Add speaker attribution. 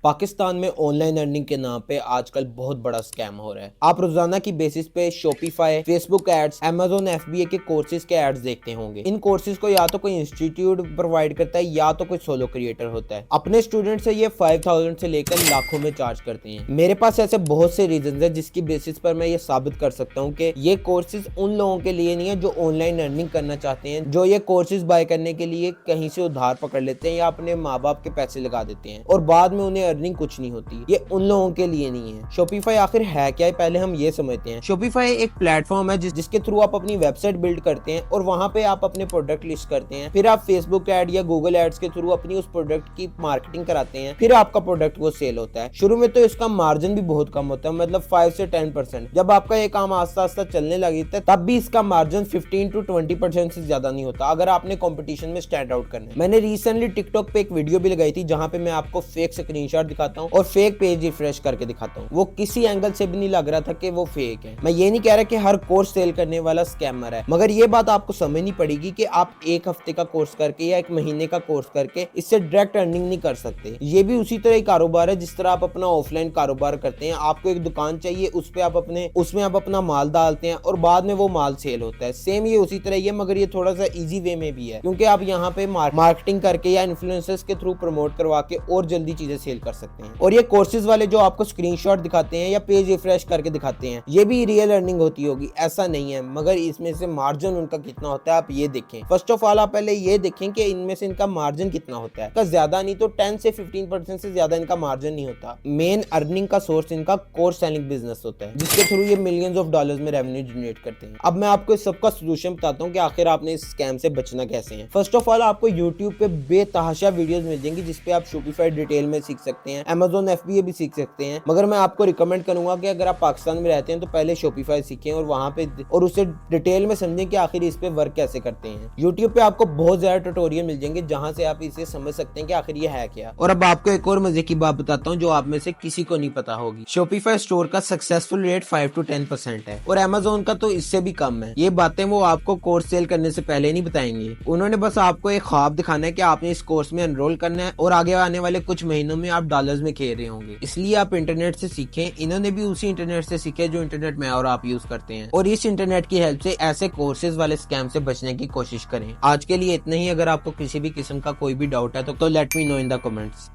Speaker 1: पाकिस्तान में online earning के नाम पे आजकल बहुत बड़ा स्कैम हो रहा है। आप रोजाना की बेसिस पे Shopify, Facebook ads, Amazon FBA के कोर्सेज के एड्स देखते होंगे। इन कोर्सेज को या तो कोई इंस्टीट्यूट प्रोवाइड करता है या तो कोई सोलो क्रिएटर होता है। अपने स्टूडेंट से ये 5000 से लेकर लाखों में चार्ज करते हैं। मेरे पास ऐसे बहुत से रीजन है जिसकी बेसिस पर मैं ये साबित कर सकता हूँ कि ये कोर्सेज उन लोगों के लिए नहीं है जो ऑनलाइन अर्निंग करना चाहते हैं, जो ये कोर्सेज बाय करने के लिए कहीं से उधार पकड़ लेते हैं या अपने माँ बाप के पैसे लगा देते हैं और बाद में उन्हें अर्निंग कुछ नहीं होती। ये उन लोगों के लिए नहीं है। शॉपिफाई आखिर है क्या है, पहले हम ये समझते हैं। शॉपिफाई एक प्लेटफॉर्म है जिसके थ्रू आप अपनी वेबसाइट बिल्ड करते हैं और वहां पे आप अपने प्रोडक्ट लिस्ट करते हैं। फिर आप फेसबुक एड या गूगल एड्स के थ्रू अपनी उस प्रोडक्ट की मार्केटिंग कराते हैं। फिर आपका प्रोडक्ट वो सेल होता है। शुरू में तो इसका मार्जिन भी बहुत कम होता है, मतलब 5 से 10%। जब आपका ये काम आस्ता आस्ता चलने लगता है तब भी इसका मार्जिन 15 to 20% से ज्यादा नहीं होता अगर आपने कंपटीशन में स्टैंड आउट करना है। मैंने रिसेंटली टिकटॉक पे एक वीडियो भी लगाई थी जहां पे मैं आपको फेक स्क्रीनशॉट दिखाता हूं और फेक पेज रिफ्रेश करके दिखाता हूं। वो किसी एंगल से भी नहीं लग रहा था कि वो फेक है। मैं ये नहीं कह रहा कि हर कोर्स सेल करने वाला स्कैमर है, मगर ये बात आपको समझनी पड़ेगी कि आप एक हफ्ते का कोर्स करके या एक महीने का कोर्स करके इससे डायरेक्ट अर्निंग नहीं कर सकते। ये भी उसी तरह कारोबार है जिस तरह आप अपना ऑफलाइन कारोबार करते हैं। आपको एक दुकान चाहिए, उसमें आप अपना माल डालते हैं और बाद में वो माल सेल होता है। सेम ये उसी तरह ही है, मगर ये थोड़ा सा इजी वे में भी है क्योंकि आप यहाँ पे मार्केटिंग करके या इन्फ्लुएंसर्स के थ्रू प्रमोट करवा के और जल्दी चीजें सेल कर सकते हैं। और ये कोर्सेज वाले जो आपको स्क्रीनशॉट दिखाते हैं या पेज रिफ्रेश करके दिखाते हैं, ये भी रियल अर्निंग होती होगी, ऐसा नहीं है, मगर इसमें से मार्जिन उनका कितना होता है आप ये देखें। फर्स्ट ऑफ ऑल आप पहले ये देखें कि इनमें से इनका मार्जिन कितना होता है। ज्यादा नहीं तो 10 से 15% से ज्यादा इनका मार्जिन नहीं होता। मेन अर्निंग का सोर्स इनका कोर्स सेलिंग बिजनेस होता है जिसके थ्रू ये मिलियंस ऑफ डॉलर्स में रेवेन्यू जनरेट करते हैं। अब मैं आपको इस सबका सोल्यूशन बताता हूँ कि आखिर आपने इस स्कैम से बचना कैसे है। फर्स्ट ऑफ ऑल आपको यूट्यूब पे बेतहाशा वीडियोस मिल जाएंगी जिसपे आप शॉपिफाई डिटेल में सीख सकते हैं, अमेज़न FBA भी सीख सकते हैं, मगर मैं आपको रिकमेंड करूंगा कि अगर आप पाकिस्तान में रहते हैं तो पहले शॉपिफाई सीखें और वहां पे और उसे डिटेल में समझें कि आखिर इस पे वर्क कैसे करते हैं। यूट्यूब पे आपको बहुत ज्यादा ट्यूटोरियल मिल जाएंगे जहां से आप इसे समझ सकते हैं कि आखिर ये है क्या। और अब आपको एक और मजे की बात बताता हूँ जो आप में से किसी को नहीं पता होगी। शॉपिफाई स्टोर का सक्सेसफुल रेट 5 to 10% है और अमेज़न का तो इससे भी कम है। ये बातें वो आपको कोर्स सेल करने से पहले नहीं बताएंगे। उन्होंने बस आपको एक ख्वाब दिखाना है कि आपने इस कोर्स में एनरोल करना है और आगे आने वाले कुछ महीनों में आप डॉलर्स में खेल रहे होंगे। इसलिए आप इंटरनेट से सीखें। इन्होंने भी उसी इंटरनेट से सीखे जो इंटरनेट में और आप यूज करते हैं और इस इंटरनेट की हेल्प से ऐसे कोर्सेज वाले स्कैम से बचने की कोशिश करें। आज के लिए इतना ही। अगर आपको किसी भी किस्म का कोई भी डाउट है तो let me know in the comments.